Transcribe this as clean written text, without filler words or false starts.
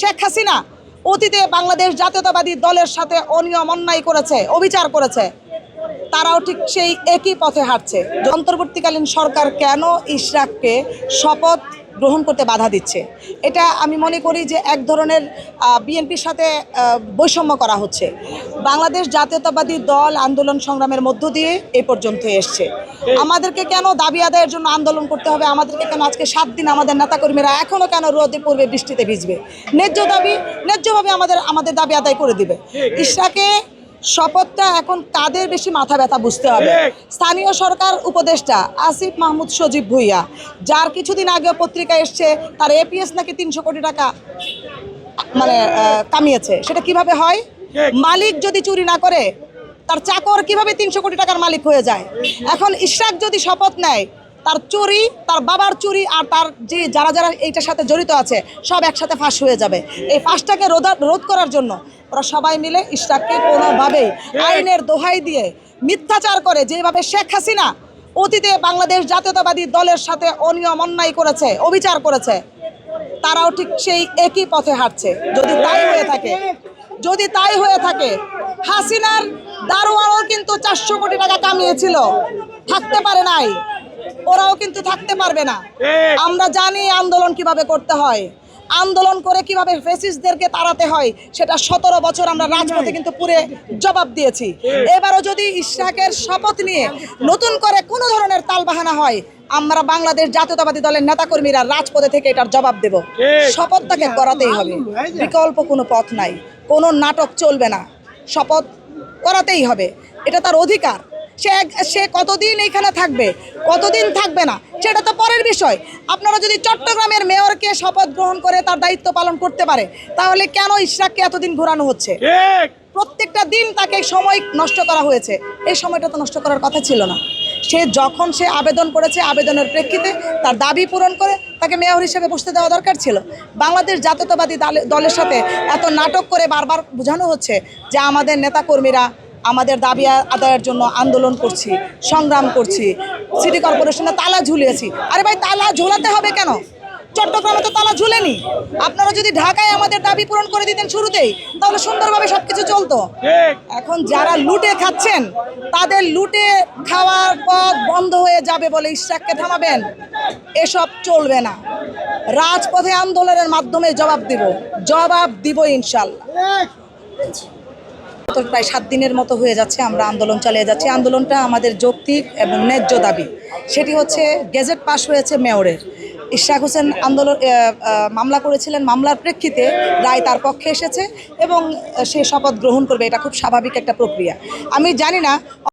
শেখ হাসিনা অতীতে বাংলাদেশ জাতীয়তাবাদী দলের সাথে অনিয়ম অন্যায় করেছে, অবিচার করেছে, তারাও ঠিক সেই একই পথে হাঁটছে। অন্তর্বর্তীকালীন সরকার কেন ইশরাককে শপথ গ্রহণ করতে বাধা দিচ্ছে, এটা আমি মনে করি যে এক ধরনের বিএনপির সাথে বৈষম্য করা হচ্ছে। বাংলাদেশ জাতীয়তাবাদী দল আন্দোলন সংগ্রামের মধ্য দিয়ে এ পর্যন্ত এসছে। আমাদেরকে কেন দাবি আদায়ের জন্য আন্দোলন করতে হবে? আমাদেরকে কেন আজকে 7 দিন আমাদের নেতাকর্মীরা এখনও কেন রোদে পড়বে, বৃষ্টিতে ভিজবে? ন্যায্য দাবি ন্যায্যভাবে আমাদের দাবি আদায় করে দিবে। ইশরাকে শপথটা এখন কাদের বেশি মাথা ব্যথা বুঝতে হবে। স্থানীয় সরকার উপদেষ্টা আসিফ মাহমুদ সজীব ভুইয়া, যার কিছুদিন আগে পত্রিকা এসছে তার এপিএস নাকি 300 কোটি টাকা কামিয়েছে। সেটা কিভাবে হয়? মালিক যদি চুরি না করে তার চাকর কিভাবে 300 কোটি টাকার মালিক হয়ে যায়? এখন ইশরাক যদি শপথ নেয়, তার চুরি, তার বাবার চুরি আর তার যে যারা এইটার সাথে জড়িত আছে সব একসাথে ফাঁস হয়ে যাবে। এই ফাঁসটাকে রোধ করার জন্য ওরা সবাই মিলে ইশরাককে কোনোভাবেই আইনের দোহাই দিয়ে মিথ্যাচার করে, যেভাবে শেখ হাসিনা অতীতে বাংলাদেশ জাতীয়তাবাদী দলের সাথে অনিয়ম অন্যায় করেছে, অবিচার করেছে, তারাও ঠিক সেই একই পথে হাঁটছে। যদি তাই হয়ে থাকে হাসিনার দারোয়ানও কিন্তু 400 কোটি টাকা কামিয়েছিল, থাকতে পারে নাই, ওরাও কিন্তু থাকতে পারবে না। আমরা জানি আন্দোলন কিভাবে করতে হয়, আন্দোলন করে কিভাবে ফ্যাসিস্টদেরকে তাড়াতে হয়, সেটা 17 বছর আমরা রাজপথে কিন্তু পুরে জবাব দিয়েছি। এবারও যদি ইশরাকের শপথ নিয়ে নতুন করে কোনো ধরনের তালবাহানা হয়, আমরা বাংলাদেশ জাতীয়তাবাদী দলের নেতাকর্মীরা রাজপথে থেকে এটার জবাব দেব। শপথটাকে করাতেই হবে, বিকল্প কোনো পথ নাই, কোনো নাটক চলবে না, শপথ করাতেই হবে। এটা তার অধিকার। সে কতদিন এইখানে থাকবে, কতদিন থাকবে না, সেটা তো পরের বিষয়। আপনারা যদি চট্টগ্রামের মেয়রকে শপথ গ্রহণ করে তার দায়িত্ব পালন করতে পারে, তাহলে কেন ইশরাককে এতদিন ঘোরানো হচ্ছে? প্রত্যেকটা দিন তাকে সময় নষ্ট করা হয়েছে। এই সময়টা তো নষ্ট করার কথা ছিল না। যখন সে আবেদন করেছে, আবেদনের প্রেক্ষিতে তার দাবি পূরণ করে তাকে মেয়র হিসেবে বসতে দেওয়া দরকার ছিল। বাংলাদেশ জাতীয়তাবাদী দলের সাথে এত নাটক করে বারবার বোঝানো হচ্ছে যে আমাদের নেতাকর্মীরা আমাদের দাবি আদায়ের জন্য আন্দোলন করছি, সংগ্রাম করছি, সিটি কর্পোরেশনে তালা ঝুলিয়েছি। আরে ভাই, তালা ঝোলাতে হবে কেন? চট্টগ্রামে তো তালা ঝুলেনি। আপনারা যদি ঢাকায় আমাদের দাবি পূরণ করে দিতেন শুরুতেই, তাহলে সুন্দরভাবে সবকিছু চলতো। এখন যারা লুটে খাচ্ছেন, তাদের লুটে খাওয়ার পথ বন্ধ হয়ে যাবে বলে ইশরাককে থামাবেন? এসব চলবে না। রাজপথে আন্দোলনের মাধ্যমে জবাব দিব ইনশাল্লাহ। প্রায় 7 দিনের মতো হয়ে যাচ্ছে আমরা আন্দোলন চালিয়ে যাচ্ছি। আন্দোলনটা আমাদের যৌক্তিক এবং ন্যায্য দাবি। সেটি হচ্ছে, গেজেট পাস হয়েছে মেয়রের। ইশরাক হোসেন মামলা করেছিলেন, মামলার প্রেক্ষিতে রায় তার পক্ষে এসেছে এবং সে শপথ গ্রহণ করবে। এটা খুব স্বাভাবিক একটা প্রক্রিয়া। আমি জানি না